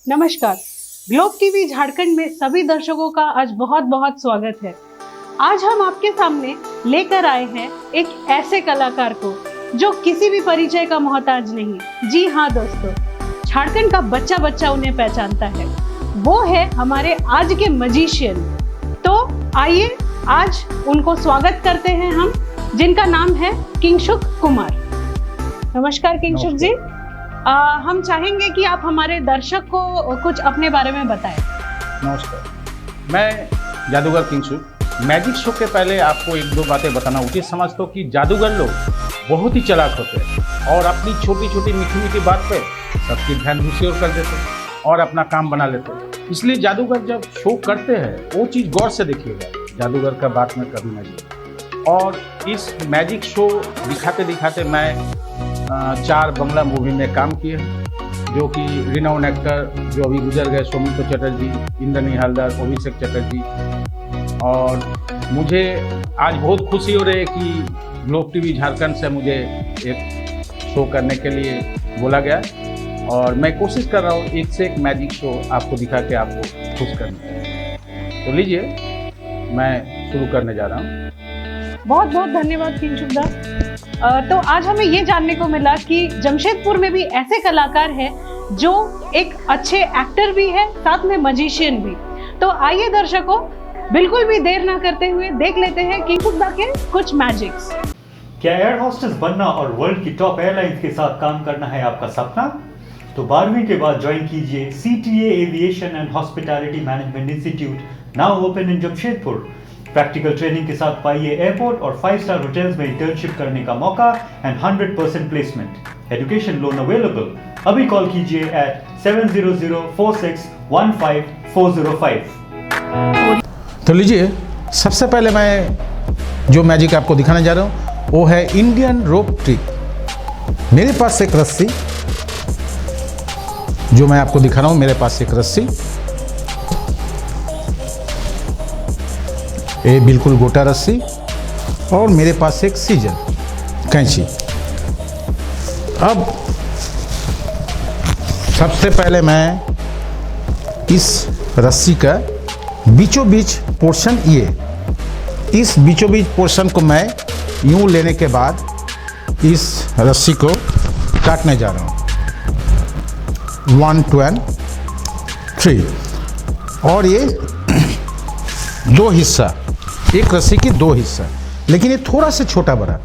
नमस्कार। Globe TV Jharkhand में सभी दर्शकों का आज बहुत बहुत स्वागत है। आज हम आपके सामने लेकर आए हैं एक ऐसे कलाकार को जो किसी भी परिचय का मोहताज नहीं। जी हाँ दोस्तों, झारखंड का बच्चा बच्चा उन्हें पहचानता है। वो है हमारे आज के मजिशियन। तो आइए आज उनको स्वागत करते हैं हम, जिनका नाम है किंगसुक कुमार। नमस्कार किंगसुक जी। हम चाहेंगे कि आप हमारे दर्शक को कुछ अपने बारे में बताएं। नमस्कार, मैं जादूगर किंगसुक। मैजिक शो के पहले आपको एक दो बातें बताना उचित समझता हूँ कि जादूगर लोग बहुत ही चालाक होते हैं और अपनी छोटी छोटी मीठी मीठी बात पे सबकी ध्यान दूसरी कर देते हैं और अपना काम बना लेते हैं। इसलिए जादूगर जब शो करते हैं वो चीज़ गौर से देखिएगा, जादूगर का बात में कभी नहीं। और इस मैजिक शो दिखाते दिखाते मैं 4 बंगला मूवी में काम किए, जो कि रिनाउंड एक्टर जो अभी गुजर गए सौमित्र चटर्जी, इंद्रनील हलदर, अभिषेक चटर्जी। और मुझे आज बहुत खुशी हो रही है कि ग्लोब टीवी झारखंड से मुझे एक शो करने के लिए बोला गया और मैं कोशिश कर रहा हूँ एक से एक मैजिक शो आपको दिखा के आपको खुश करने की। तो लीजिए मैं शुरू करने जा रहा हूँ। बहुत बहुत धन्यवाद किंगसुक दा। तो आज हमें ये जानने को मिला कि जमशेदपुर में भी ऐसे कलाकार हैं जो एक अच्छे एक्टर भी है, साथ में मजिशियन भी। तो आइए दर्शकों, बिल्कुल भी देर ना करते हुए देख लेते हैं किंगसुक दा के कुछ मैजिक्स। क्या एयर होस्टेस बनना और वर्ल्ड की टॉप एयरलाइंस के साथ काम करना है आपका सपना? तो 12वीं के बाद ज्वाइन कीजिए CTA aviation and hospitality management institute, now open in Jamshedpur. Practical training के साथ पाइए एयरपोर्ट और 5-स्टार होटल्स में इंटर्नशिप करने का मौका and 100% placement. Education loan available. अभी कॉल कीजिए at 70046154005। तो लीजिए, सबसे पहले मैं जो मैजिक आपको दिखाने जा रहा हूँ वो है इंडियन रोप ट्रिक। मेरे पास एक रस्सी जो मैं आपको दिखा रहा हूँ, मेरे पास एक रस्सी, ये बिल्कुल गोटा रस्सी, और मेरे पास एक सीजर कैंची। अब सबसे पहले मैं इस रस्सी का बीचों बीच पोर्शन, इस बीचों बीच पोर्शन को मैं यूं लेने के बाद इस रस्सी को काटने जा रहा हूँ। 1 2 3। और ये 2 हिस्सा, एक रस्सी की 2 हिस्सा, लेकिन ये थोड़ा से छोटा बड़ा,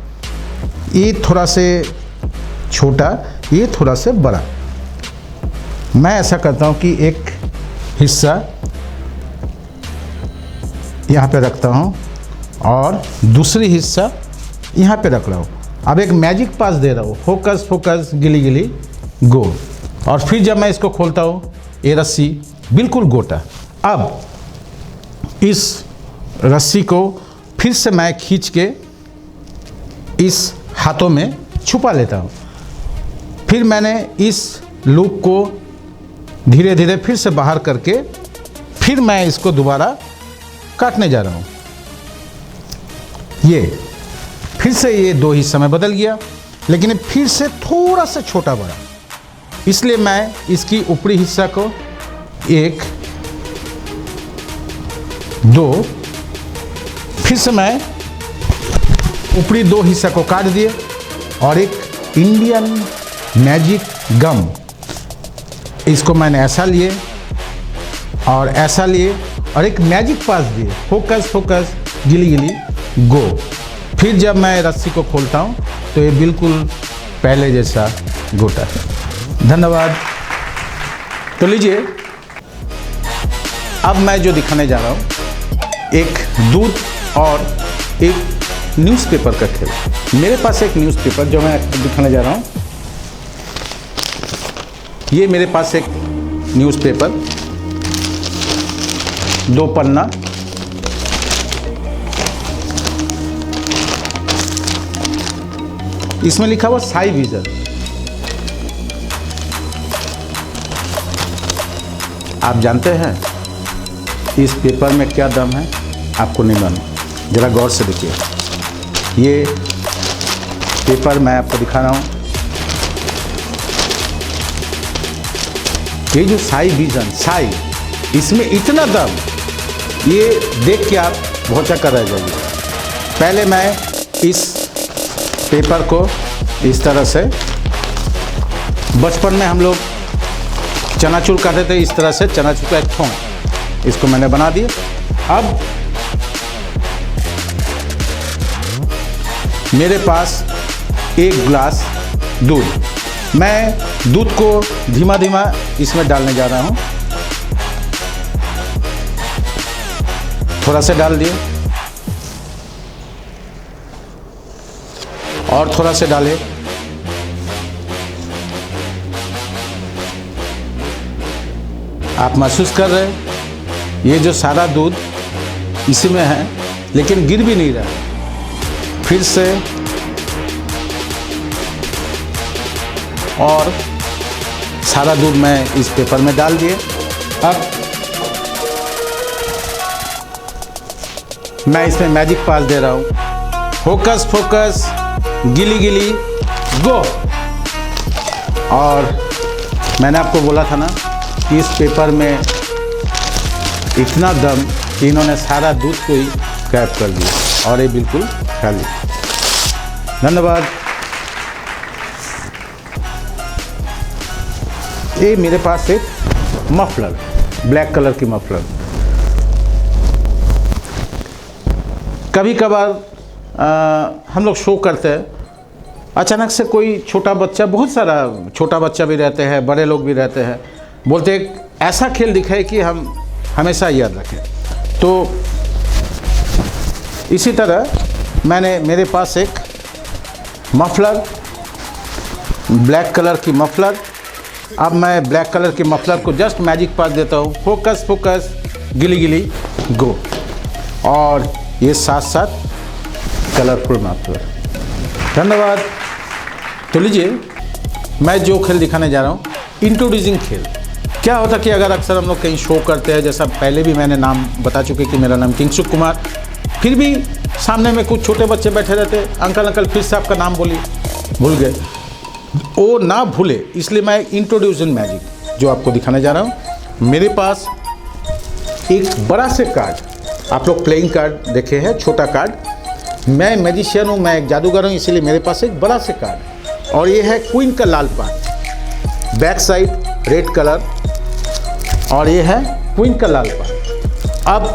ये थोड़ा से छोटा, ये थोड़ा से बड़ा। मैं ऐसा करता हूँ कि एक हिस्सा यहाँ पे रखता हूँ और दूसरी हिस्सा यहाँ पे रख रहा हूँ। अब एक मैजिक पास दे रहा हूँ, फोकस फोकस गिली गिली गो। और फिर जब मैं इसको खोलता हूँ, ये रस्सी बिल्कुल गोटा। अब इस रस्सी को फिर से मैं खींच के इस हाथों में छुपा लेता हूँ। फिर मैंने इस लूप को धीरे धीरे फिर से बाहर करके फिर मैं इसको दोबारा काटने जा रहा हूँ। ये फिर से ये 2 हिस्सा में बदल गया, लेकिन फिर से थोड़ा सा छोटा बड़ा, इसलिए मैं इसकी ऊपरी हिस्सा को 1 2, फिर से मैं ऊपरी 2 हिस्सा को काट दिए और एक इंडियन मैजिक गम, इसको मैंने ऐसा लिए और ऐसा लिए और एक मैजिक पास दिए, फोकस फोकस गिली गिली गो। फिर जब मैं रस्सी को खोलता हूँ तो ये बिल्कुल पहले जैसा गोटा है। धन्यवाद। तो लीजिए, अब मैं जो दिखाने जा रहा हूँ एक दूध और एक न्यूज़पेपर का खेल। मेरे पास एक न्यूज़पेपर जो मैं दिखाने जा रहा हूँ, ये मेरे पास एक न्यूज़पेपर, 2 पन्ना, इसमें लिखा हुआ साई विजन। आप जानते हैं इस पेपर में क्या दम है? आपको नहीं मालूम, जरा गौर से देखिए। ये पेपर मैं आपको दिखा रहा हूँ, ये जो साई विजन साई, इसमें इतना दम, ये देख के आप भौचक्का रह जाएंगे। पहले मैं इस पेपर को इस तरह से, बचपन में हम लोग चनाचूर खाते थे, इस तरह से चनाचूर का एक थोम, इसको मैंने बना दिया। अब मेरे पास एक गिलास दूध, मैं दूध को धीमा धीमा इसमें डालने जा रहा हूँ। थोड़ा सा डाल दिए और थोड़ा सा डाले। आप महसूस कर रहे हैं ये जो सारा दूध इसी में है, लेकिन गिर भी नहीं रहा। फिर से और सारा दूध मैं इस पेपर में डाल दिए। अब मैं इसमें मैजिक पास दे रहा हूँ। फोकस फोकस, गिली गिली गो। और मैंने आपको बोला था ना कि इस पेपर में इतना दम कि इन्होंने सारा दूध को ही कैप कर दिया और ये बिल्कुल खाली। धन्यवाद। ये मेरे पास एक मफलर, ब्लैक कलर की मफलर। कभी कभार हम लोग शो करते हैं, अचानक से कोई छोटा बच्चा, बहुत सारा छोटा बच्चा भी रहते हैं, बड़े लोग भी रहते हैं, बोलते हैं ऐसा खेल दिखाए कि हम हमेशा याद रखें। तो इसी तरह मेरे पास एक मफलर, ब्लैक कलर की मफलर। अब मैं ब्लैक कलर की मफलर को जस्ट मैजिक पास देता हूँ। फोकस फोकस, गिली गिली गो। और ये साथ साथ कलरफुल मफलर। धन्यवाद। तो लीजिए, मैं जो खेल दिखाने जा रहा हूँ, इंट्रोड्यूसिंग खेल। क्या होता कि अगर अक्सर हम लोग कहीं शो करते हैं, जैसा पहले भी मैंने नाम बता चुके कि मेरा नाम किंगसुक कुमार, फिर भी सामने में कुछ छोटे बच्चे बैठे रहते, अंकल अंकल फिर से आपका नाम बोलिए, भूल गए, वो ना भूले, इसलिए मैं इंट्रोड्यूसिंग मैजिक जो आपको दिखाने जा रहा हूँ। मेरे पास एक बड़ा से कार्ड, आप लोग प्लेइंग कार्ड देखे हैं, छोटा कार्ड। मैं मैजिशियन हूँ, मैं एक जादूगर हूँ, इसीलिए मेरे पास एक बड़ा से कार्ड, और ये है क्वीन का लाल part, back side red colour, और ये है क्वीन का लाल पार्ट। अब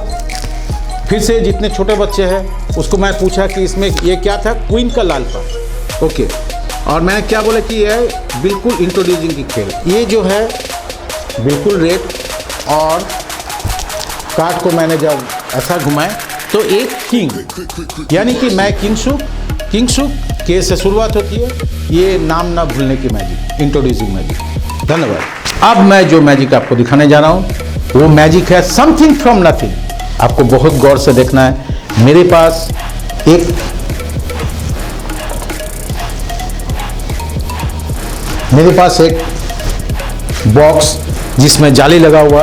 फिर से जितने छोटे बच्चे हैं उसको मैं पूछा कि इसमें ये क्या था, क्वीन का लाल पार्ट, ओके। और मैंने क्या बोला कि ये है बिल्कुल इंट्रोड्यूसिंग की खेल। ये जो है बिल्कुल रेड, और कार्ड को मैंने जब ऐसा घुमाया तो एक किंग, यानी कि मैं किंगसुक के से शुरुआत होती है। ये नाम ना भूलने की मैजिक, इंट्रोड्यूसिंग मैजिक। धन्यवाद। अब मैं जो मैजिक आपको दिखाने जा रहा हूँ वो मैजिक है समथिंग फ्रॉम नथिंग। आपको बहुत गौर से देखना है। मेरे पास एक बॉक्स जिसमें जाली लगा हुआ,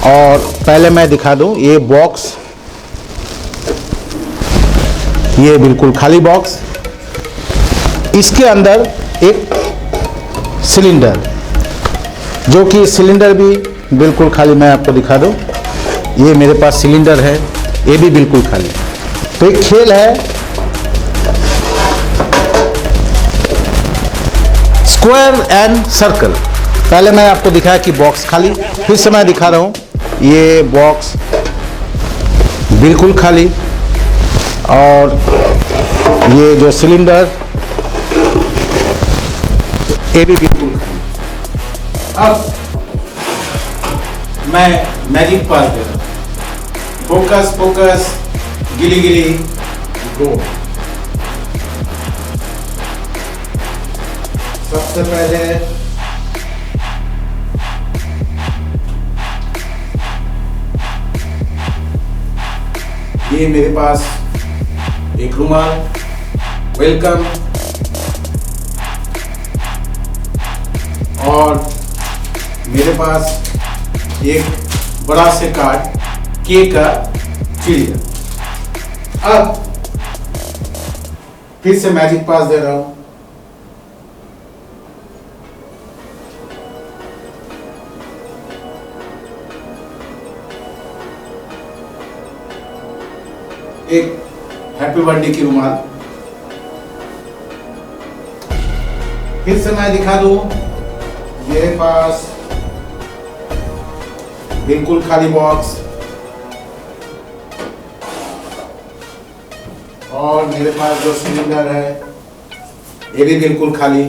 और पहले मैं दिखा दूं, ये बॉक्स, ये बिल्कुल खाली बॉक्स, इसके अंदर एक सिलेंडर, जो कि सिलेंडर भी बिल्कुल खाली, मैं आपको दिखा दूं, ये मेरे पास सिलेंडर है, ये भी बिल्कुल खाली। तो एक खेल है स्क्वायर एंड सर्कल। पहले मैं आपको दिखाया कि बॉक्स खाली, फिर से मैं दिखा रहा हूँ, ये बॉक्स बिल्कुल खाली, और ये जो सिलेंडर ये भी बिल्कुल खाली। अब मैं मैजिक पास दे रहा हूँ। फोकस फोकस, गिली गिली गो। सबसे पहले ये मेरे पास एक रुमाल, वेलकम, और मेरे पास एक बड़ा से कार्ड, के का चिड़िया। अब फिर से मैजिक पास दे रहा हूं। एक हैप्पी बर्थडे की रुमाल। फिर से मैं दिखा दूं, मेरे पास बिल्कुल खाली बॉक्स और मेरे पास जो सिलेंडर है ये भी बिल्कुल खाली।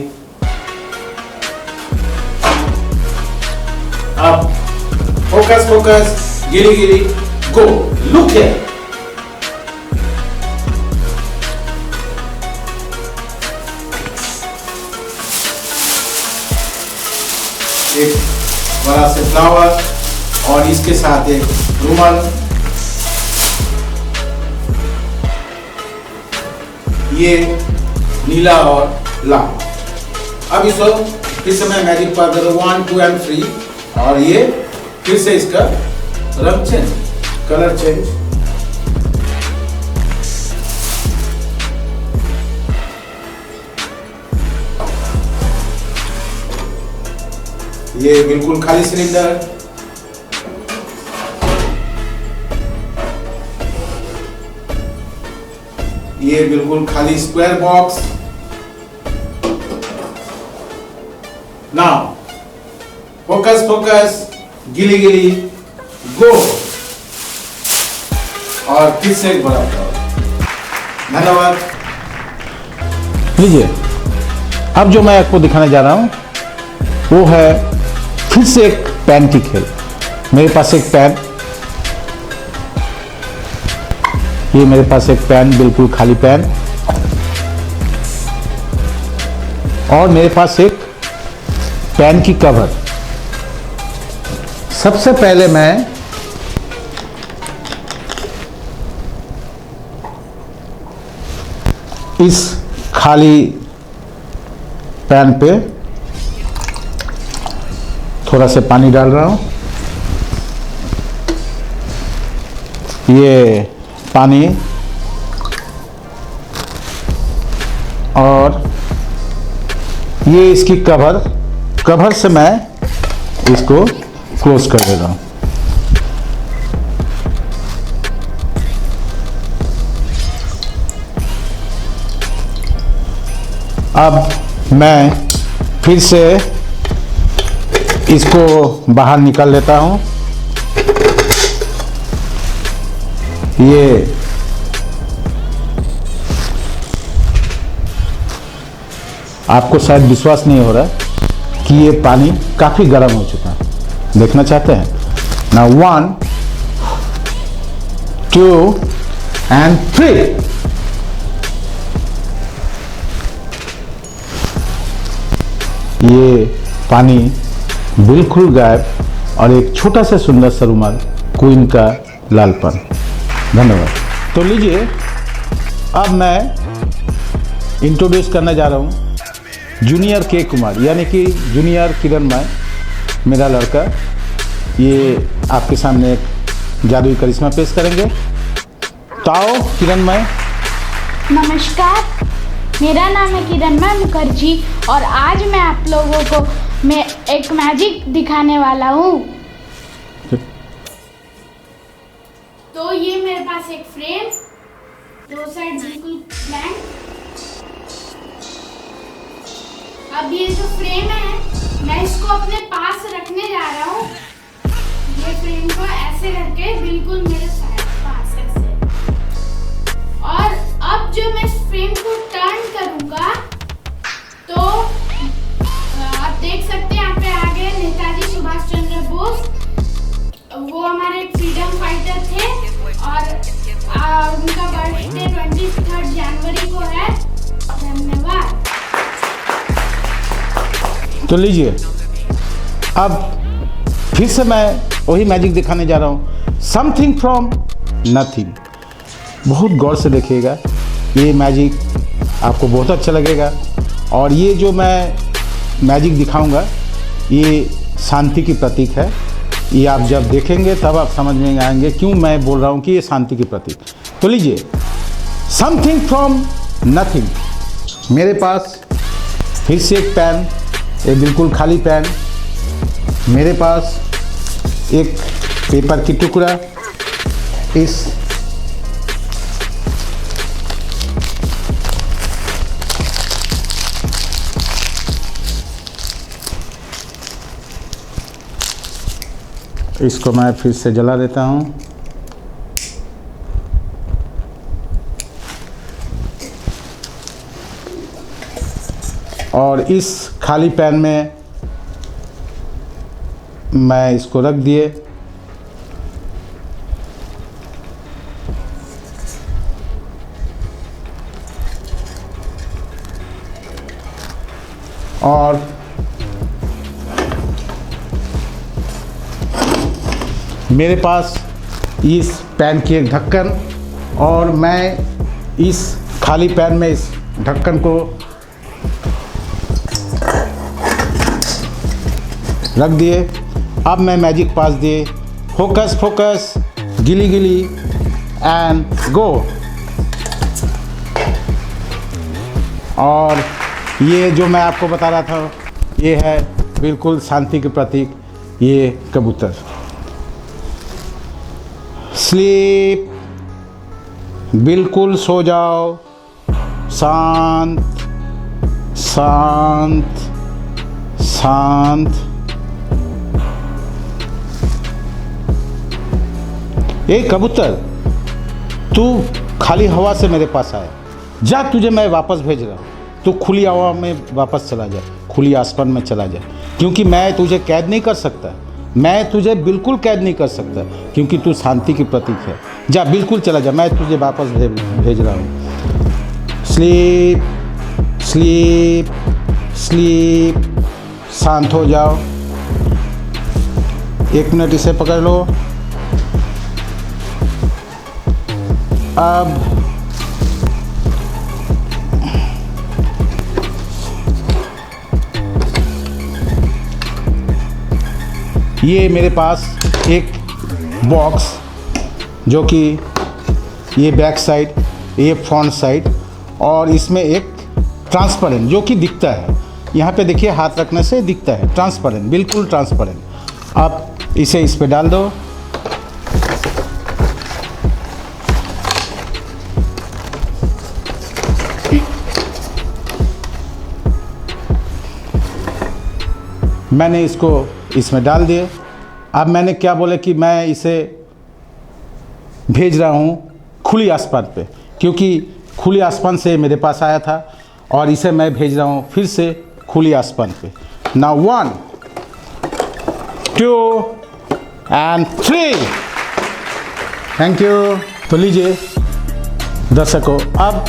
अब focus focus, Giri Giri, go, look here. एक बड़ा से फ्लावर और इसके साथ एक रुमाल। ये नीला और लाल। अब इसको फिर से मैं मैजिक पा दे 1 2 and 3 और ये फिर से इसका रंग चेंज, कलर चेंज। ये बिल्कुल खाली सिलेंडर, ये बिल्कुल खाली square box. Now focus focus, गिली गिली, गो और फिर से एक बड़ा फ्लावर। धन्यवाद। लीजिए, अब जो मैं आपको दिखाने जा रहा हूं वो है फिर से एक पेन की खेल। मेरे पास एक पेन, ये मेरे पास एक पेन, बिल्कुल खाली पेन, और मेरे पास एक पेन की कवर। सबसे पहले मैं इस खाली पेन पे थोड़ा सा पानी डाल रहा हूं। ये पानी और ये इसकी कवर से मैं इसको क्लोज कर दे रहा हूं। अब मैं फिर से इसको बाहर निकाल लेता हूं। ये आपको शायद विश्वास नहीं हो रहा कि ये पानी काफी गर्म हो चुका है। देखना चाहते हैं ना? 1 2 and 3। ये पानी बिल्कुल गायब और एक छोटा सा सुंदर सा रुमाल, क्वीन का लालपन। धन्यवाद। तो लीजिए, अब मैं इंट्रोड्यूस करने जा रहा हूँ जूनियर के कुमार, यानी कि जूनियर किरणमय, मेरा लड़का। ये आपके सामने एक जादुई करिश्मा पेश करेंगे। तो आओ किरणमय। नमस्कार, मेरा नाम है किरणमय मुखर्जी और आज मैं आप लोगों को एक मैजिक दिखाने वाला हूँ। तो ये मेरे पास एक फ्रेम, दो साइड बिल्कुल ब्लैंक। अब ये जो फ्रेम है, मैं इसको अपने पास रखने जा रहा हूँ। ये फ्रेम को ऐसे रखे बिल्कुल मेरे पास ऐसे। और अब जो मैं इस फ्रेम को टर्न करूंगा तो आप देख सकते हैं यहाँ पे आगे नेताजी सुभाष चंद्र बोस, वो हमारे फ्रीडम फाइटर थे और उनका बर्थडे 23 जनवरी को है। धन्यवाद। तो लीजिए, अब फिर से मैं वही मैजिक दिखाने जा रहा हूँ, समथिंग फ्रॉम नथिंग। बहुत गौर से देखिएगा, ये मैजिक आपको बहुत अच्छा लगेगा। और ये जो मैं मैजिक दिखाऊंगा ये शांति की प्रतीक है। ये आप जब देखेंगे तब आप समझ में आएंगे क्यों मैं बोल रहा हूँ कि ये शांति की प्रतीक। तो लीजिए, समथिंग फ्रॉम नथिंग। मेरे पास फिर से एक पेन, एक बिल्कुल खाली पेन। मेरे पास एक पेपर की टुकड़ा, इस इसको मैं फिर से जला देता हूँ। और इस खाली पैन में मैं इसको रख दिए। और मेरे पास इस पैन की एक ढक्कन, और मैं इस खाली पैन में इस ढक्कन को रख दिए। अब मैं मैजिक पास दिए, फोकस फोकस, गिली गिली एंड गो। और ये जो मैं आपको बता रहा था, ये है बिल्कुल शांति के प्रतीक ये कबूतर। स्लीप, बिल्कुल सो जाओ, शांत शांत शांत। ए कबूतर, तू खाली हवा से मेरे पास आया, जा, तुझे मैं वापस भेज रहा हूँ। तू खुली हवा में वापस चला जा, खुली आसमान में चला जा, क्योंकि मैं तुझे कैद नहीं कर सकता। मैं तुझे बिल्कुल कैद नहीं कर सकता, क्योंकि तू शांति की प्रतीक है। जा, बिल्कुल चला जा, मैं तुझे वापस भेज रहा हूँ। स्लीप स्लीप स्लीप, शांत हो जाओ। 1 मिनट इसे पकड़ लो। अब ये मेरे पास एक बॉक्स, जो कि ये बैक साइड, ये फ्रंट साइड, और इसमें एक ट्रांसपेरेंट जो कि दिखता है। यहाँ पे देखिए, हाथ रखने से दिखता है, ट्रांसपेरेंट, बिल्कुल ट्रांसपेरेंट। आप इसे इस पे डाल दो। मैंने इसको इसमें डाल दिए। अब मैंने क्या बोले कि मैं इसे भेज रहा हूँ खुली आसमान पे, क्योंकि खुली आसमान से मेरे पास आया था, और इसे मैं भेज रहा हूँ फिर से खुली आसमान पे। Now 1 2 and 3। Thank you. तो लीजिए दर्शकों, अब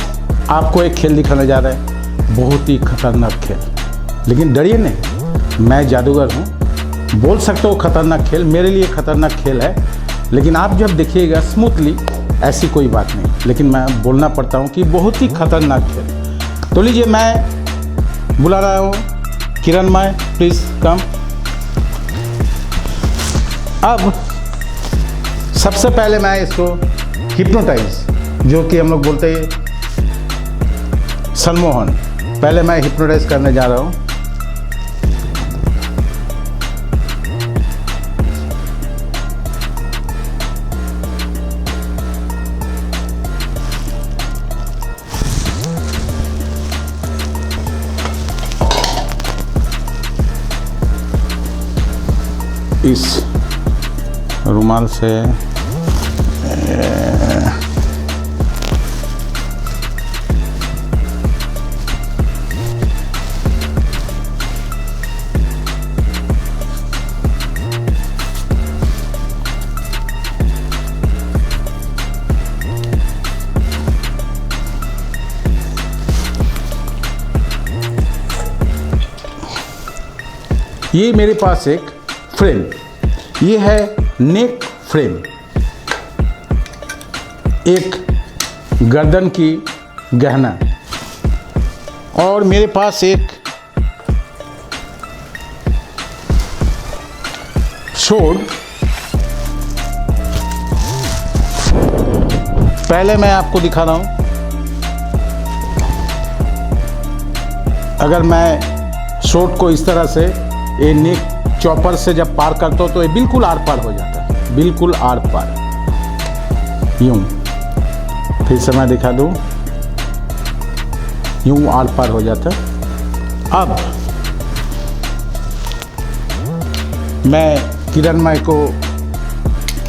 आपको एक खेल दिखाने जा रहा है, बहुत ही खतरनाक खेल। लेकिन डरिए नहीं, मैं जादूगर हूँ, बोल सकते हो खतरनाक खेल, मेरे लिए खतरनाक खेल है, लेकिन आप जब देखिएगा स्मूथली, ऐसी कोई बात नहीं, लेकिन मैं बोलना पड़ता हूँ कि बहुत ही खतरनाक खेल। तो लीजिए, मैं बुला रहा हूँ किरणमय, प्लीज़ कम। अब सबसे पहले मैं इसको हिप्नोटाइज, जो कि हम लोग बोलते हैं सम्मोहन, पहले मैं हिप्नोटाइज करने जा रहा हूँ। इस रुमाल से ये मेरे पास एक फ्रेम, ये है नेक फ्रेम, एक गर्दन की गहना, और मेरे पास एक शोड। पहले मैं आपको दिखा रहा हूं, अगर मैं शोड को इस तरह से ये नेक चॉपर से जब पार करता हूँ तो ये बिल्कुल आर पार हो जाता है, बिल्कुल आर पार, यूं। फिर से मैं दिखा दूँ, यूं आर पार हो जाता है। अब मैं किरणमय को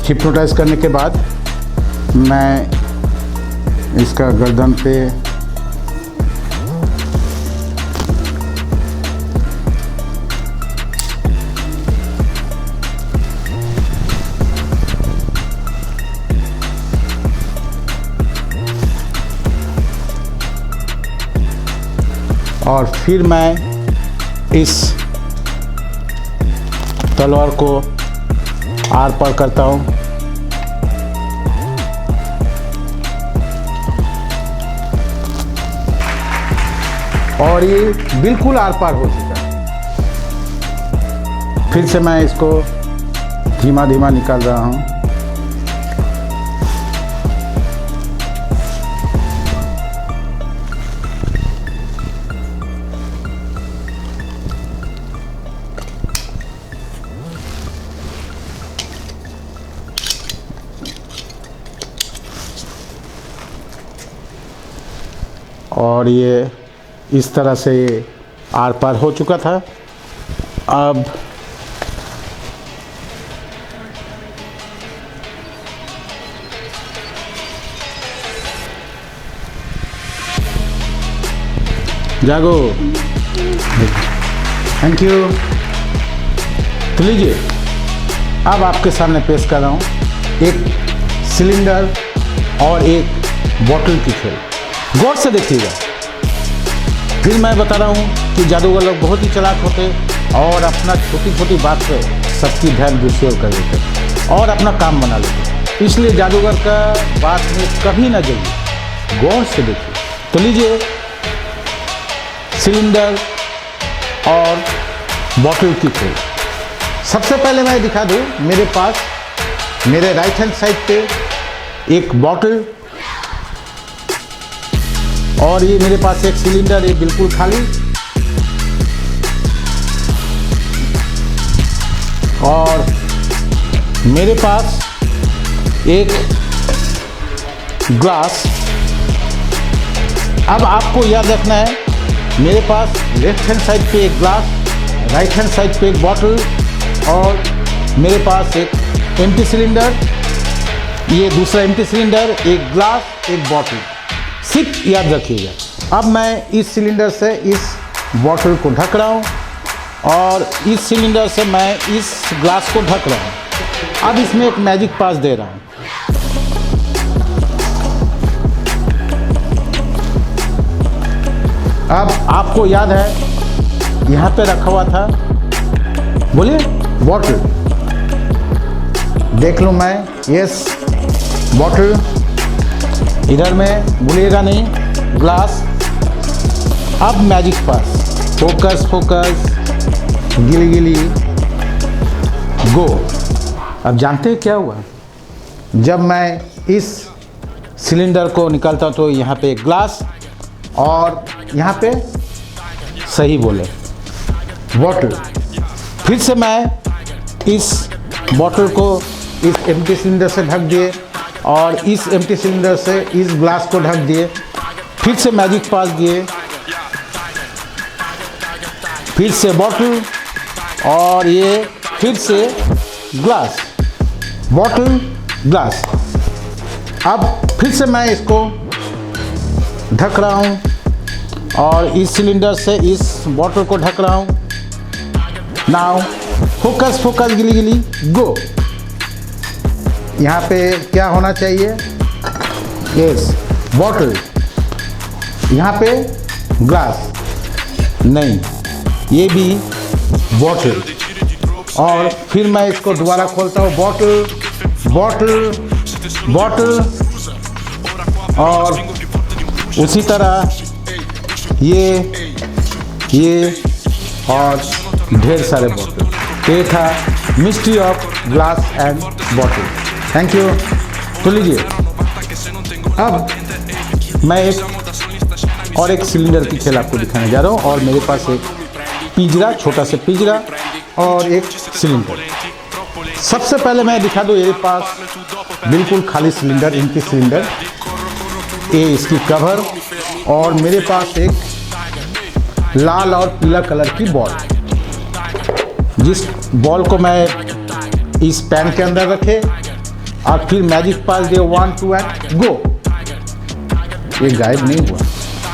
हिप्नोटाइज करने के बाद मैं इसका गर्दन पे और फिर मैं इस तलवार को आर पार करता हूँ। और ये बिल्कुल आर पार हो चुका है। फिर से मैं इसको धीमा धीमा निकाल रहा हूँ। और ये इस तरह से ये आर पार हो चुका था। अब जागो, थैंक यू। तो लीजिए, अब आपके सामने पेश कर रहा हूँ एक सिलेंडर और एक बॉटल की खेल। गौर से देखिएगा। फिर मैं बता रहा हूँ कि जादूगर लोग बहुत ही चालाक होते और अपना छोटी छोटी बात पे सबकी ध्यान दूसरी ओर कर देते और अपना काम बना लेते। इसलिए जादूगर का बात में कभी ना जाइए, गौर से देखिए। तो लीजिए, सिलेंडर और बॉटल की खेल। सबसे पहले मैं दिखा दूँ, मेरे पास मेरे राइट हैंड साइड पे एक बॉटल और ये मेरे पास एक सिलेंडर, ये बिल्कुल खाली। और मेरे पास एक ग्लास। अब आपको याद रखना है, मेरे पास लेफ्ट हैंड साइड पे एक ग्लास, राइट हैंड साइड पे एक बॉटल और मेरे पास एक एम्प्टी सिलेंडर, ये दूसरा एम्प्टी सिलेंडर, एक ग्लास, एक बॉटल। सिर्फ याद रखिएगा। अब मैं इस सिलेंडर से इस बॉटल को ढक रहा हूँ और इस सिलेंडर से मैं इस ग्लास को ढक रहा हूँ। अब इसमें एक मैजिक पास दे रहा हूँ। अब आपको याद है, यहाँ पे रखा हुआ था, बोलिए, बॉटल। देख लूँ मैं, यस, बॉटल। इधर में भूलिएगा नहीं, ग्लास। अब मैजिक पास, फोकस फोकस, गिली गिली, गो। अब जानते हैं क्या हुआ? जब मैं इस सिलेंडर को निकालता तो यहाँ पे एक ग्लास और यहाँ पे, सही बोले, बॉटल। फिर से मैं इस बॉटल को इस एम्प्टी सिलेंडर से ढक दिए और इस एम्प्टी सिलेंडर से इस ग्लास को ढक दिए। फिर से मैजिक पास दिए, फिर से बॉटल और ये फिर से ग्लास, बॉटल, ग्लास। अब फिर से मैं इसको ढक रहा हूँ और इस सिलेंडर से इस बॉटल को ढक रहा हूँ। नाउ फोकस फोकस, गिली गिली, गो। यहाँ पे क्या होना चाहिए? Yes, bottle. यहाँ पे ग्लास, नहीं, ये भी बॉटल। और फिर मैं इसको दोबारा खोलता हूँ, बॉटल, बॉटल, बॉटल और उसी तरह ये और ढेर सारे बॉटल। ये था mystery of glass and bottle. Thank you. तो लीजिए, अब मैं एक सिलेंडर की खेल आपको दिखाने जा रहा हूँ और मेरे पास एक पिंजरा, छोटा सा पिंजरा और एक सिलेंडर। सबसे पहले मैं दिखा दूँ, मेरे पास बिल्कुल खाली सिलेंडर, इनकी सिलेंडर, ये इसकी कवर और मेरे पास एक लाल और पीला कलर की बॉल। जिस बॉल को मैं इस पैन के अंदर रखे और फिर magic pass they 1 2 and go. ये गायब नहीं हुआ।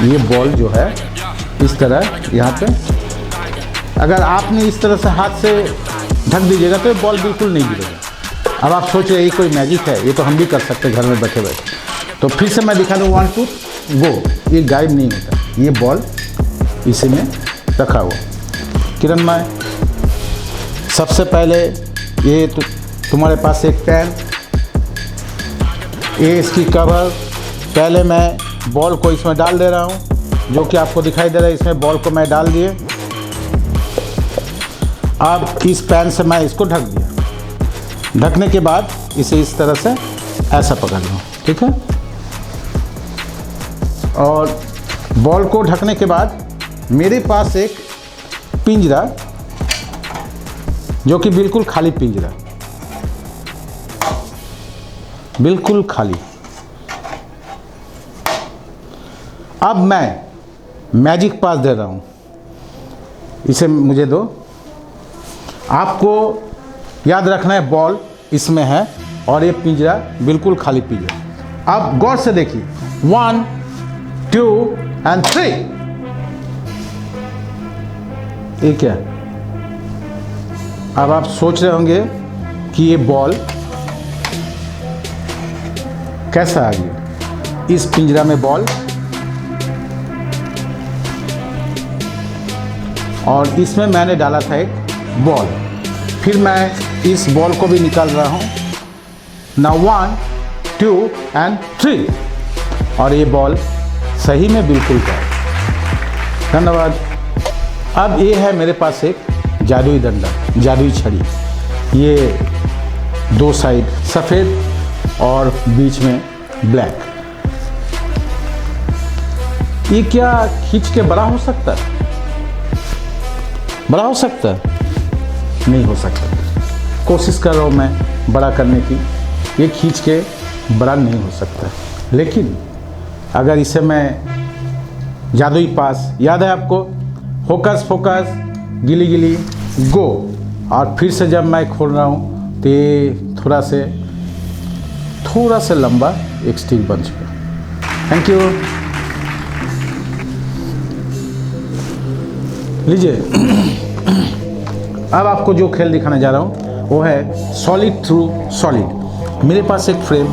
ये बॉल जो है इस तरह यहाँ पे, अगर आपने इस तरह से हाथ से ढक दीजिएगा तो ये बॉल बिल्कुल नहीं गिरेगा। अब आप सोच रहे हैं ये कोई मैजिक है, ये तो हम भी कर सकते हैं घर में बैठे बैठे। तो फिर से मैं दिखा दूँ 1 2 गो। ये गायब नहीं होता, ये बॉल इसी में रखा हुआ। किरणमय, सबसे पहले ये तुम्हारे पास एक पेन, ये इसकी कवर। पहले मैं बॉल को इसमें डाल दे रहा हूँ, जो कि आपको दिखाई दे रहा है। इसमें बॉल को मैं डाल दिए। अब इस पेन से मैं इसको ढक दिया। ढकने के बाद इसे इस तरह से ऐसा पकड़ लो, ठीक है। और बॉल को ढकने के बाद मेरे पास एक पिंजरा, जो कि बिल्कुल खाली पिंजरा, बिल्कुल खाली। अब मैं मैजिक पास दे रहा हूँ, इसे मुझे दो। आपको याद रखना है बॉल इसमें है और ये पिंजरा बिल्कुल खाली पिंजरा। अब गौर से देखिए 1 2 एंड 3। ये क्या? अब आप सोच रहे होंगे कि ये बॉल कैसा आ गया। इस पिंजरा में बॉल और इसमें मैंने डाला था एक बॉल। फिर मैं इस बॉल को भी निकाल रहा हूँ। नाउ 1 2 एंड 3 और ये बॉल सही में बिल्कुल गायब। धन्यवाद। अब ये है मेरे पास एक जादुई डंडा, जादुई छड़ी। ये 2 साइड सफ़ेद और बीच में ब्लैक। ये क्या खींच के बड़ा हो सकता है? बड़ा हो सकता है? नहीं हो सकता। कोशिश कर रहा हूँ मैं बड़ा करने की। ये खींच के बड़ा नहीं हो सकता, लेकिन अगर इसे मैं जादुई पास, याद है आपको, होकस फोकस गिली गिली गो, और फिर से जब मैं खोल रहा हूँ तो ये थोड़ा सा लंबा एक स्टिक बन चुका। Thank you. लीजिए, अब आपको जो खेल दिखाने जा रहा हूँ वो है सॉलिड थ्रू सॉलिड। मेरे पास एक फ्रेम,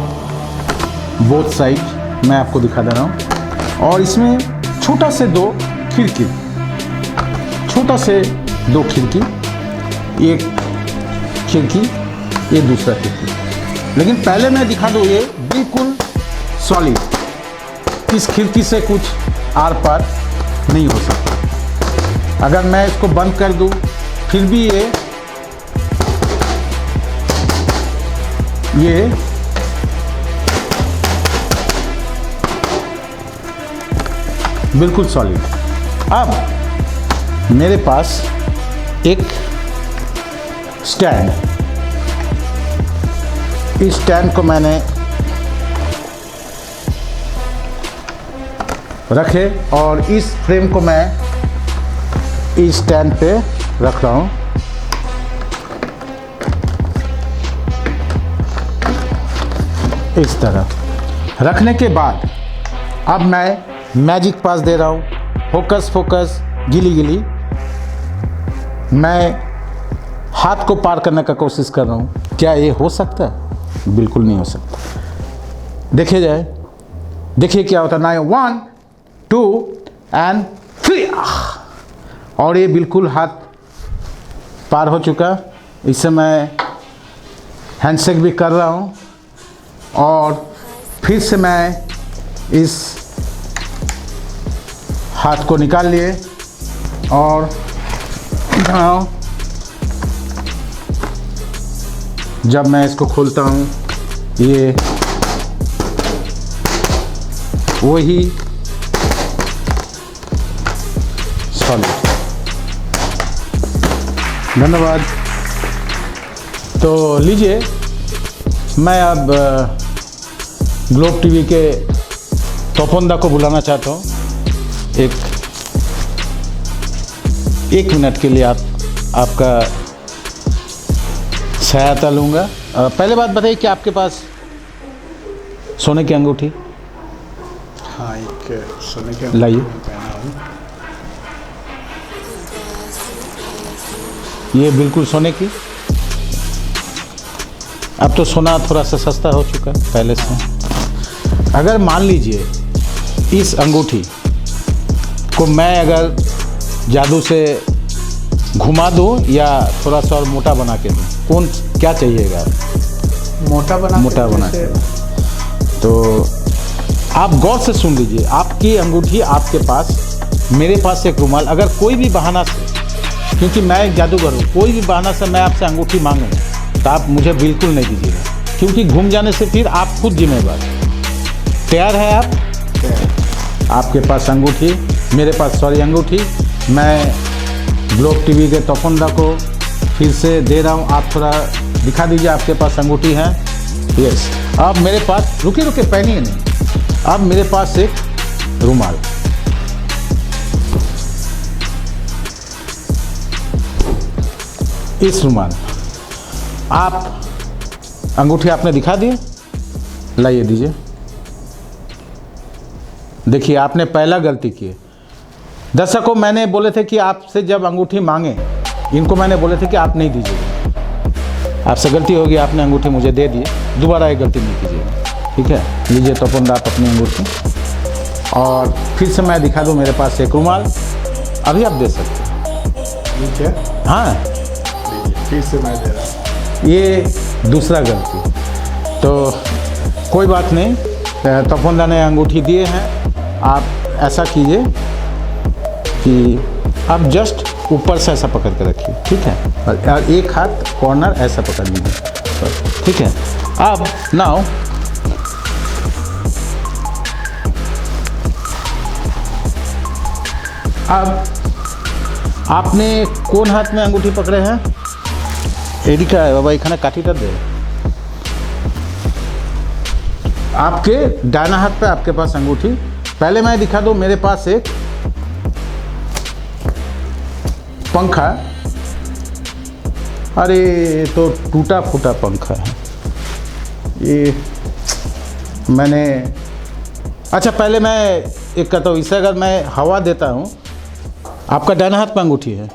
बोथ साइड मैं आपको दिखा दे रहा हूँ, और इसमें छोटा से 2 खिड़की, एक खिड़की, ये दूसरा खिड़की। लेकिन पहले मैं दिखा दूँ, ये बिल्कुल सॉलिड, इस खिड़की से कुछ आर पार नहीं हो सकता। अगर मैं इसको बंद कर दूँ फिर भी ये बिल्कुल सॉलिड। अब मेरे पास एक स्टैंड है। इस स्टैंड को मैंने रखे और इस फ्रेम को मैं इस स्टैंड पे रख रहा हूँ। इस तरह रखने के बाद अब मैं मैजिक पास दे रहा हूँ, होकस फोकस गिली गिली। मैं हाथ को पार करने का कोशिश कर रहा हूँ। क्या ये हो सकता है? बिल्कुल नहीं हो सकता। देखिए जाए, देखिए क्या होता है ना। 1 2 एंड 3 और ये बिल्कुल हाथ पार हो चुका। इससे मैं हैंडशेक भी कर रहा हूँ और फिर से मैं इस हाथ को निकाल लिए और जब मैं इसको खोलता हूँ ये वही सॉलिड। धन्यवाद। तो लीजिए, मैं अब ग्लोब टीवी के तोफंदा को बुलाना चाहता हूँ। एक मिनट के लिए आपका सहायता लूँगा पहले बात बताइए कि आपके पास सोने की अंगूठी हाँ, एक सोने के लाइए। पहना हूँ। ये बिल्कुल सोने की। अब तो सोना थोड़ा सा सस्ता हो चुका है पहले से। अगर मान लीजिए इस अंगूठी को मैं अगर जादू से घुमा दूँ या थोड़ा सा और मोटा बना के दूँ, कौन क्या चाहिएगा? मोटा बना के। तो आप गौर से सुन लीजिए, आपकी अंगूठी आपके पास, मेरे पास एक रुमाल। अगर कोई भी बहाना से, क्योंकि मैं एक जादूगर हूँ, कोई भी बहाना से मैं आपसे अंगूठी मांगूँ तो आप मुझे बिल्कुल नहीं दीजिएगा, क्योंकि घूम जाने से फिर आप खुद जिम्मेदार। तैयार है आप? आपके पास अंगूठी, मेरे पास अंगूठी। मैं ग्लोब टीवी के तोफंदा को फिर से दे रहा हूँ। आप थोड़ा दिखा दीजिए, आपके पास अंगूठी है। यस। अब मेरे पास, रुके पहनिए नहीं, अब मेरे पास एक रुमाल। इस रुमाल, आप अंगूठी आपने दिखा दी, लाइए दीजिए। देखिए, आपने पहला गलती की है। दर्शकों, मैंने बोले थे कि आपसे जब अंगूठी मांगे, इनको मैंने बोले थे कि आप नहीं दीजिएगा। आपसे गलती होगी, आपने अंगूठी मुझे दे दी, दोबारा एक गलती नहीं कीजिएगा, ठीक है? लीजिए तोपंदा आप अपनी अंगूठी, और फिर से मैं दिखा दूं, मेरे पास एक रुमाल, अभी आप दे सकते हैं। नीचे हाँ, फिर से मैं दे रहा हूँ। ये दूसरा गलती, तो कोई बात नहीं। तोपंदा ने अंगूठी दिए हैं, आप ऐसा कीजिए कि आप जस्ट ऊपर से ऐसा पकड़ के रखिए, ठीक है? और एक हाथ कॉर्नर ऐसा पकड़ लीजिए, ठीक है? अब नाउ अब आपने कौन हाथ में अंगूठी पकड़े हैं? एडी का है बाबा, खाना काटी कर दे। आपके दाहिना हाथ पे आपके पास अंगूठी। पहले मैं दिखा दूं, मेरे पास एक पंखा। अरे तो टूटा फूटा पंखा है ये। मैंने, अच्छा पहले मैं एक कहता हूँ, इसे अगर मैं हवा देता हूँ, आपका दाहिना हाथ पे अंगूठी है,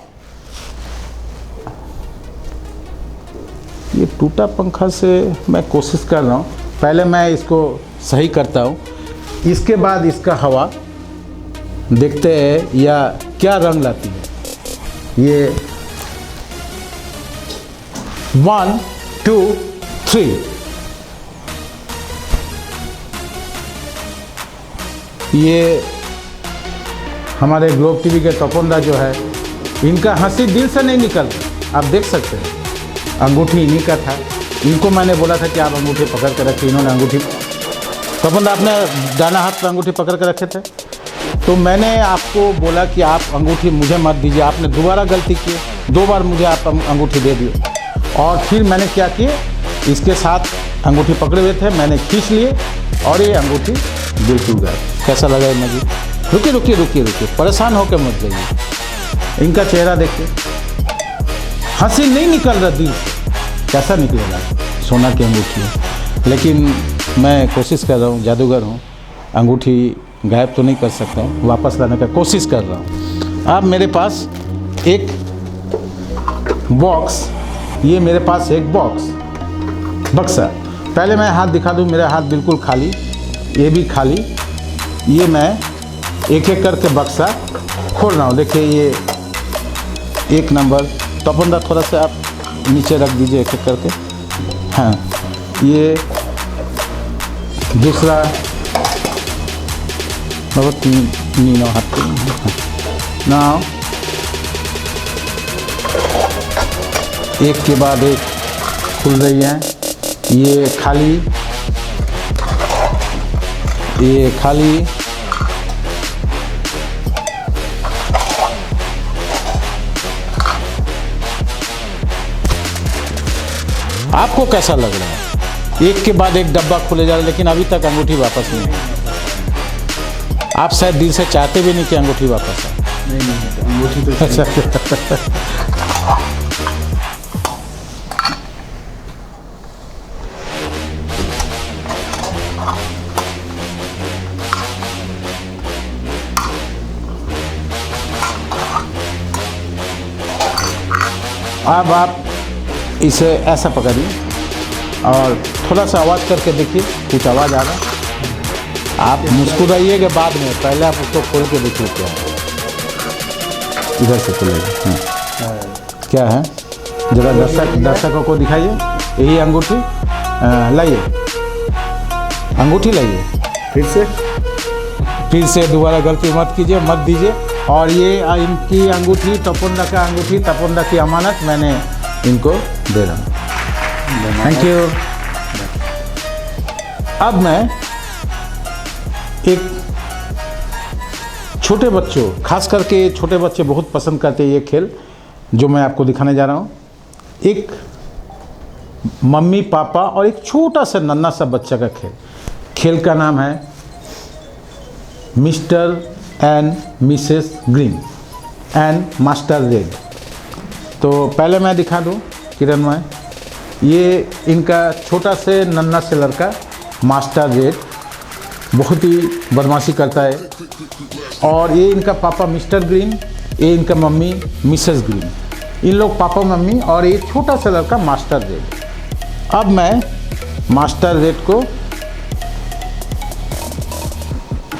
ये टूटा पंखा से मैं कोशिश कर रहा हूँ। पहले मैं इसको सही करता हूँ, इसके बाद इसका हवा देखते हैं या क्या रंग लाती है। ये 1 2 3, ये हमारे ग्लोब टीवी के तोपंदा जो है, इनका हंसी दिल से नहीं निकल, आप देख सकते हैं। अंगूठी इन्हीं का था, इनको मैंने बोला था कि आप अंगूठी पकड़ कर रखिए, इन्होंने अंगूठी, तोपंदा आपने दाहिना हाथ पर अंगूठी पकड़ कर रखे थे, तो मैंने आपको बोला कि आप अंगूठी मुझे मत दीजिए। आपने दोबारा गलती की, 2 बार मुझे आप अंगूठी दे दिए, और फिर मैंने क्या किए, इसके साथ अंगूठी पकड़े हुए थे, मैंने खींच लिए और ये अंगूठी बिल्कुल गायब। कैसा लगा ये मजी? रुकिए, परेशान होकर मत जाइए। इनका चेहरा देखिए, हंसी नहीं निकल रहा दिल से। कैसा निकलेगा? सोना की अंगूठी है, लेकिन मैं कोशिश कर रहा हूँ, जादूगर हूँ, अंगूठी गायब तो नहीं कर सकता हूँ, वापस लाने का कोशिश कर रहा हूँ। अब मेरे पास एक बॉक्स, ये मेरे पास एक बक्सा। पहले मैं हाथ दिखा दूँ, मेरा हाथ बिल्कुल खाली, ये भी खाली। ये मैं एक एक करके बक्सा खोल रहा हूँ। देखिए, ये 1 नंबर। तोपंदा थोड़ा सा आप नीचे रख दीजिए एक एक करके। हाँ, ये दूसरा, बहुत नीनो हाथ ना, एक के बाद एक खुल रही है। ये खाली, ये खाली, आपको कैसा लग रहा है? एक के बाद एक डब्बा खुले जा रहा है, लेकिन अभी तक अंगूठी वापस नहीं आई। आप शायद दिल से चाहते भी नहीं कि अंगूठी वापस आए। नहीं, अंगूठी तो अच्छा अब आप इसे ऐसा पकड़िए और थोड़ा सा आवाज़ करके देखिए, कुछ आवाज़ आ रहा है। आप मुस्कुराइएगा बाद में, पहले आप उसको खोल के देखिए क्या है। इधर से खोलिए। क्या है जरा दर्शकों को दिखाइए। यही अंगूठी लाइए, अंगूठी लाइए। फिर से दोबारा गलती मत कीजिए, मत दीजिए। और ये इनकी अंगूठी, तपोंदा का अंगूठी, तपोंदा की अमानत मैंने इनको दे रहा हूँ। Thank you. अब मैं एक छोटे बच्चों, खास करके छोटे बच्चे बहुत पसंद करते हैं ये खेल जो मैं आपको दिखाने जा रहा हूँ। एक मम्मी पापा और एक छोटा सा नन्हा सा बच्चा का खेल का नाम है mister and Mrs green and master red. तो पहले मैं दिखा दूँ किरणमय, ये इनका छोटा से नन्हा से लड़का मास्टर रेड बहुत ही बदमाशी करता है, और ये इनका पापा मिस्टर ग्रीन, ये इनका मम्मी मिसेस ग्रीन। इन लोग पापा मम्मी और ये छोटा सा लड़का मास्टर रेड। अब मैं मास्टर रेड को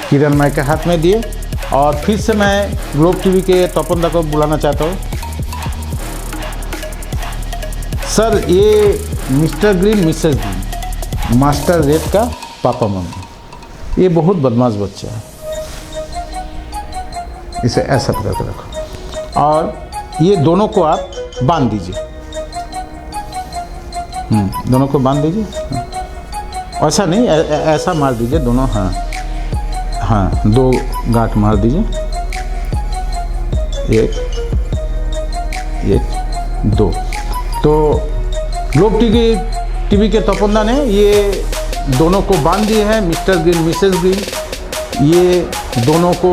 किरणमय के हाथ में दिए और फिर से मैं ग्लोब टीवी के तपोंदा को बुलाना चाहता हूँ। सर, ये mister green Mrs green, master red का पापा मम्मी, ये बहुत बदमाश बच्चा है, इसे ऐसा पकड़ के रखो और ये दोनों को आप बांध दीजिए। दोनों को बांध दीजिए। ऐसा नहीं, ऐसा मार दीजिए दोनों। हाँ, 2 गांठ मार दीजिए, 1 2। तो ग्लोब टीवी के तपोंदा ने ये दोनों को बांध दिए हैं, मिस्टर ग्रीन मिसेस ग्रीन। ये दोनों को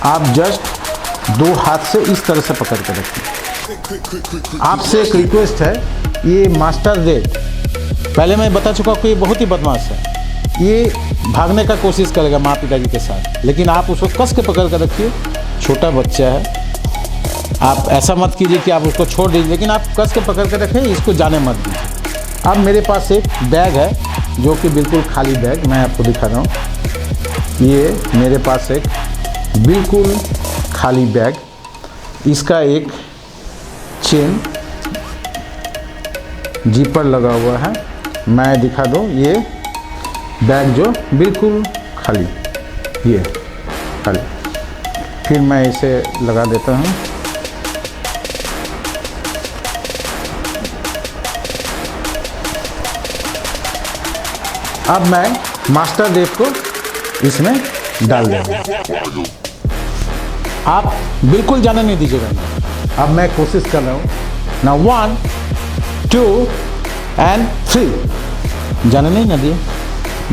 आप जस्ट 2 हाथ से इस तरह से पकड़ के रखें। आपसे एक रिक्वेस्ट है, ये मास्टर रेड, पहले मैं बता चुका कि ये बहुत ही बदमाश है, ये भागने का कोशिश करेगा माँ पिताजी के साथ, लेकिन आप उसको कस के पकड़ कर रखिए। छोटा बच्चा है, आप ऐसा मत कीजिए कि आप उसको छोड़ दीजिए, लेकिन आप कस के पकड़ कर रखें, इसको जाने मत दीजिए। अब मेरे पास एक बैग है जो कि बिल्कुल खाली बैग, मैं आपको दिखा रहा हूँ। ये मेरे पास एक बिल्कुल खाली बैग, इसका एक चेन जीपर लगा हुआ है। मैं दिखा दूँ, ये बैग जो बिल्कुल खाली, ये खाली। फिर मैं इसे लगा देता हूँ। अब मैं मास्टर रेड को इसमें डाल दूँगा। आप बिल्कुल जाने नहीं दीजिएगा। अब मैं कोशिश कर रहा हूँ ना, 1 2 एंड 3। जाने नहीं ना दिए,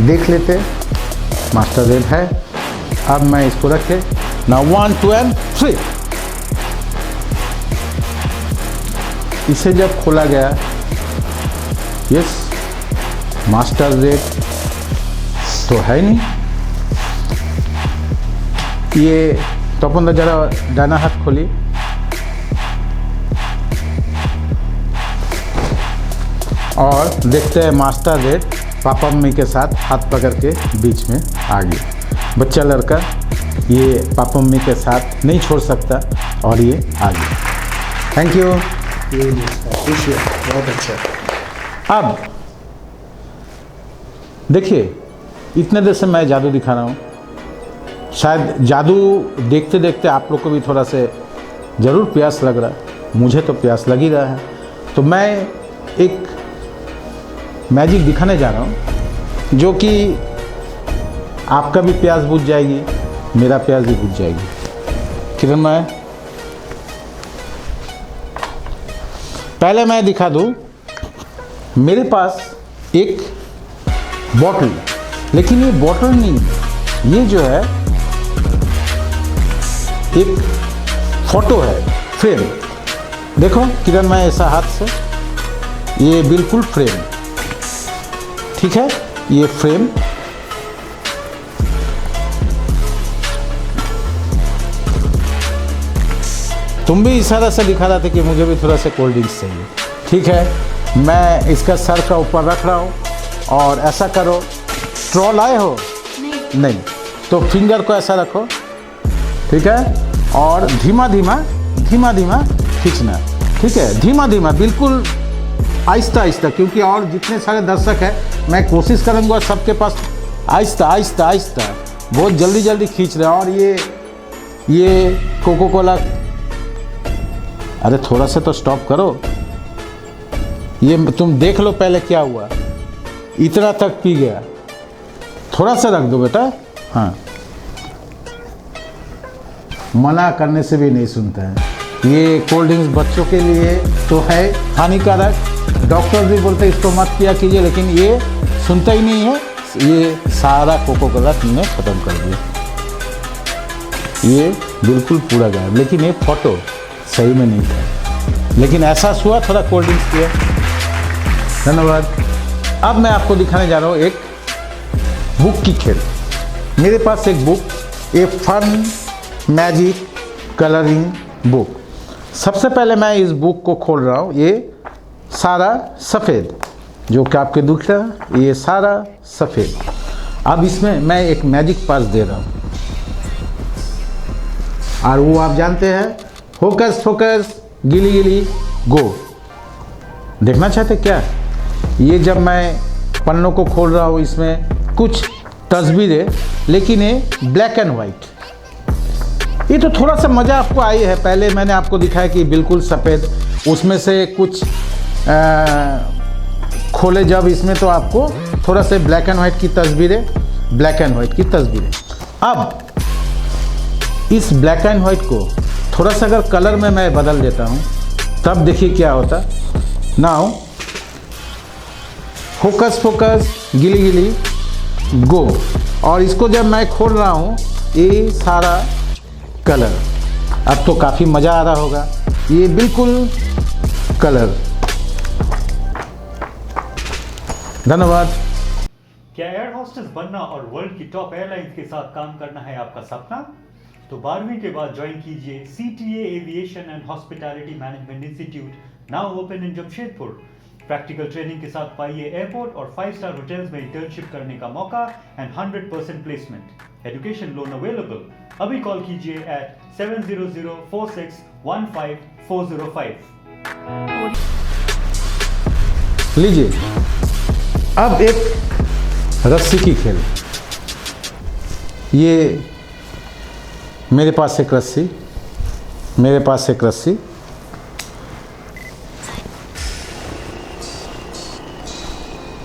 देख लेते मास्टर रेड है। अब मैं इसको रखे ना, 1 2 एंड 3। इसे जब खोला गया, यस, मास्टर रेड तो है नहीं। ये तपोंदा जरा दाना हाथ खोली, और देखते हैं मास्टर रेड पापा मम्मी के साथ हाथ पकड़ के बीच में आ गया। बच्चा लड़का ये पापा मम्मी के साथ नहीं छोड़ सकता और ये आ गया। Thank you. बहुत अच्छा। अब देखिए, इतने देर से मैं जादू दिखा रहा हूँ। शायद जादू देखते देखते आप लोग को भी थोड़ा से ज़रूर प्यास लग रहा है, मुझे तो प्यास लग ही रहा है। तो मैं एक मैजिक दिखाने जा रहा हूँ जो कि आपका भी प्यास बुझ जाएगी, मेरा प्यास भी बुझ जाएगी। किरणमय, पहले मैं दिखा दूँ, मेरे पास एक बॉटल, लेकिन ये बॉटल नहीं, ये जो है एक फोटो है, फ्रेम। देखो किरणमय, ऐसा हाथ से, ये बिल्कुल फ्रेम, ठीक है, ये फ्रेम। तो तुम भी इशारा से दिखा रहा था कि मुझे भी थोड़ा सा कोल्ड ड्रिंक्स चाहिए। ठीक है, मैं इसका सर का ऊपर रख रहा हूँ और ऐसा करो। स्ट्रॉ लाए हो? नहीं, तो फिंगर को ऐसा रखो, ठीक है, और धीमा धीमा खींचना, ठीक है, धीमा धीमा, बिल्कुल आहिस्ता आहिस्ता, क्योंकि और जितने सारे दर्शक हैं मैं कोशिश करूँगा सबके पास आहिस्ता आहिस्ता आहिस्ता, बहुत जल्दी जल्दी खींच रहे हैं। और ये कोको कोला, अरे थोड़ा सा तो स्टॉप करो, ये तुम देख लो पहले क्या हुआ, इतना तक पी गया, थोड़ा सा रख दो बेटा। हाँ, मना करने से भी नहीं सुनता है। ये कोल्ड ड्रिंक्स बच्चों के लिए तो है हानिकारक, डॉक्टर भी बोलते हैं इसको मत किया कीजिए, लेकिन ये सुनता ही नहीं है। ये सारा कोको कोला तुमने ख़त्म कर दिया, ये बिल्कुल पूरा गायब। लेकिन ये फोटो सही में नहीं था, लेकिन ऐसा हुआ थोड़ा कोल्ड ड्रिंक्स किया। धन्यवाद। अब मैं आपको दिखाने जा रहा हूँ एक बुक की खेल। मेरे पास एक book, a fun magic colouring book. सबसे पहले मैं इस बुक को खोल रहा हूँ। ये सारा सफ़ेद, जो कि आपके दिख रहा है, ये सारा सफ़ेद। अब इसमें मैं एक मैजिक पास दे रहा हूँ, और वो आप जानते हैं, होकस फोकस गिली गिली गो। देखना चाहते क्या? ये जब मैं पन्नों को खोल रहा हूँ, इसमें कुछ तस्वीरें, लेकिन ये ब्लैक एंड वाइट। ये तो थोड़ा सा मज़ा आपको आई है। पहले मैंने आपको दिखाया कि बिल्कुल सफ़ेद, उसमें से कुछ खोले जब इसमें, तो आपको थोड़ा सा ब्लैक एंड वाइट की तस्वीरें, ब्लैक एंड वाइट की तस्वीरें। अब इस ब्लैक एंड वाइट को थोड़ा सा अगर कलर में मैं बदल देता हूँ, तब देखिए क्या होता। नाउ फोकस फोकस गिली गिली गो, और इसको जब मैं खोल रहा हूँ, ये सारा कलर, अब तो काफ़ी मज़ा आ रहा होगा। ये बिल्कुल कलर। धन्यवाद। क्या एयर होस्टेस बनना और वर्ल्ड की टॉप एयरलाइंस के साथ काम करना है आपका सपना? तो 12वीं के बाद ज्वाइन कीजिए CTA aviation and hospitality management institute, now open in Jamshedpur. Practical training के साथ पाइए एयरपोर्ट और 5-स्टार होटल्स में इंटर्नशिप करने का मौका and 100% placement. Education loan available. अभी कॉल कीजिए at 7004615 लीजिए, अब एक रस्सी की खेल। ये मेरे पास एक रस्सी, मेरे पास एक रस्सी,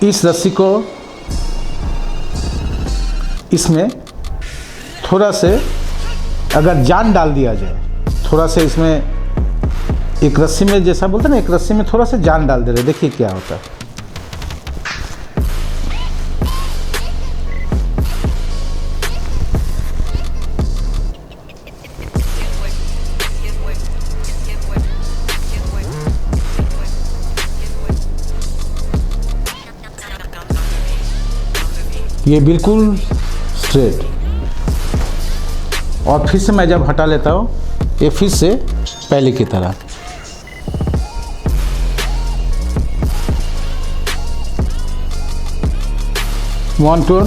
इस रस्सी को इसमें थोड़ा से अगर जान डाल दिया जाए, थोड़ा सा इसमें एक रस्सी में, जैसा बोलते हैं ना, एक रस्सी में थोड़ा सा जान डाल दे रहे, देखिए क्या होता है। ये बिल्कुल स्ट्रेट, और फिर से मैं जब हटा लेता हूँ, ये फिर से पहले की तरह। वन टू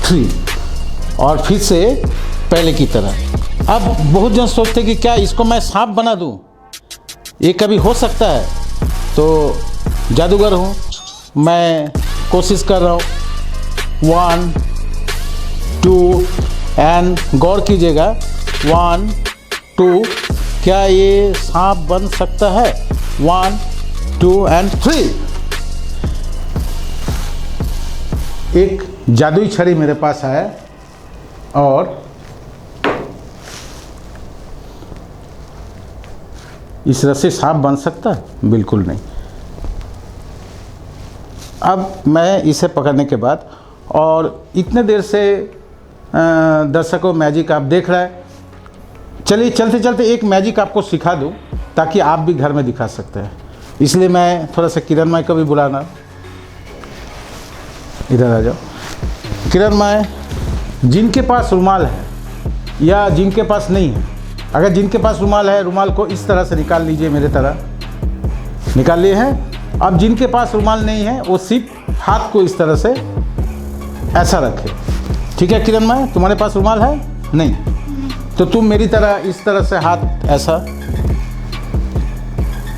3, और फिर से पहले की तरह। अब बहुत जन सोचते कि क्या इसको मैं सांप बना दूं, ये कभी हो सकता है? तो जादूगर हूँ, मैं कोशिश कर रहा हूँ। 1 2 एंड गौर कीजिएगा, 1 2, क्या ये सांप बन सकता है? 1 2 एंड 3। एक जादुई छड़ी मेरे पास है, और इस रस्सी सांप बन सकता है? बिल्कुल नहीं। अब मैं इसे पकड़ने के बाद, और इतने देर से दर्शकों मैजिक आप देख रहे हैं, चलिए चलते चलते एक मैजिक आपको सिखा दूं, ताकि आप भी घर में दिखा सकते हैं। इसलिए मैं थोड़ा सा किरण माई को भी बुलाना, इधर आ जाओ। किरण माई, जिनके पास रुमाल है या जिनके पास नहीं है, अगर जिनके पास रुमाल है, रुमाल को इस तरह से निकाल लीजिए, मेरे तरह निकाल लिए हैं। अब जिनके पास रुमाल नहीं है वो सिर्फ हाथ को इस तरह से ऐसा रखे। ठीक है किरणमय, तुम्हारे पास रुमाल है? नहीं, तो तुम मेरी तरह इस तरह से हाथ ऐसा।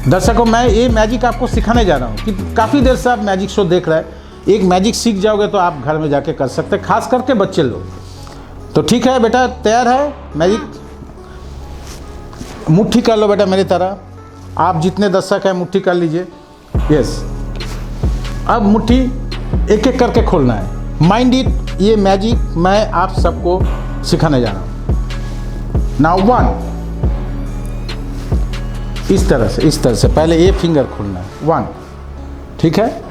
दर्शकों, मैं ये मैजिक आपको सिखाने जा रहा हूँ कि काफ़ी देर से आप मैजिक शो देख रहे हैं। एक मैजिक सीख जाओगे तो आप घर में जाके कर सकते हैं, खास करके बच्चे लोग। तो ठीक है बेटा, तैयार है मैजिक? मुट्ठी कर लो बेटा मेरी तरह, आप जितने दर्शक हैं मुट्ठी कर लीजिए। यस, अब मुट्ठी एक एक करके खोलना है। माइंड इट, ये मैजिक मैं आप सबको सिखाने जा रहा हूँ। नाउ 1, इस तरह से पहले ये फिंगर खोलना है, 1, ठीक है।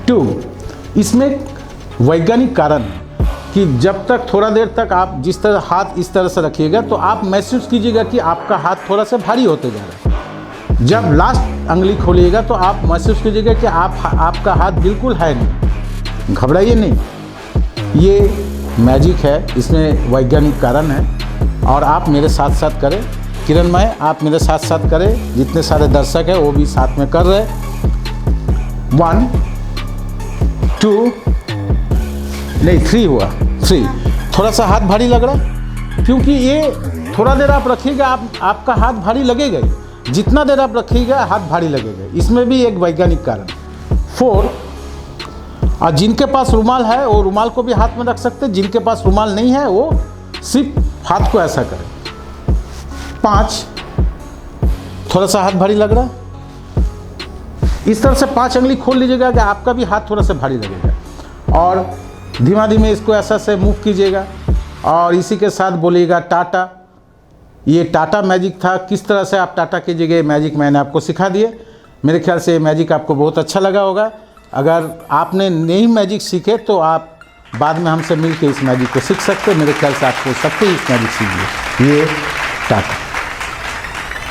2, इसमें वैज्ञानिक कारण है कि जब तक थोड़ा देर तक आप जिस तरह हाथ इस तरह से रखिएगा तो आप महसूस कीजिएगा कि आपका हाथ थोड़ा सा भारी होते जा रहा है। जब लास्ट अंगुली खोलिएगा तो आप महसूस कीजिएगा कि आपका हाथ बिल्कुल है नहीं। घबराइए नहीं, ये मैजिक है, इसमें वैज्ञानिक कारण है। और आप मेरे साथ साथ करें, किरणमय आप मेरे साथ साथ करें, जितने सारे दर्शक हैं वो भी साथ में कर रहे। 1, 2, नहीं 3 हुआ, 3। थोड़ा सा हाथ भारी लग रहा है क्योंकि ये थोड़ा देर आप रखिएगा, आपका हाथ भारी लगेगा ही। जितना देर आप रखिएगा हाथ भारी लगेगा, इसमें भी एक वैज्ञानिक कारण। 4, और जिनके पास रुमाल है वो रुमाल को भी हाथ में रख सकते हैं, जिनके पास रुमाल नहीं है वो सिर्फ हाथ को ऐसा करें। 5, थोड़ा सा हाथ भारी लग रहा है, इस तरह से 5 अंगुली खोल लीजिएगा कि आपका भी हाथ थोड़ा सा भारी लगेगा। और धीमा धीमे इसको ऐसा से मूव कीजिएगा और इसी के साथ बोलिएगा टाटा। ये टाटा मैजिक था। किस तरह से आप टाटा कीजिएगा ये मैजिक मैंने आपको सिखा दिए। मेरे ख्याल से ये मैजिक आपको बहुत अच्छा लगा होगा। अगर आपने नई मैजिक सीखे तो आप बाद में हमसे मिल के इस मैजिक को सीख सकते हैं। मेरे ख्याल से आपको सबके इस मैजिक सीखिए। ये टाटा।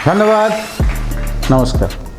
धन्यवाद, नमस्कार।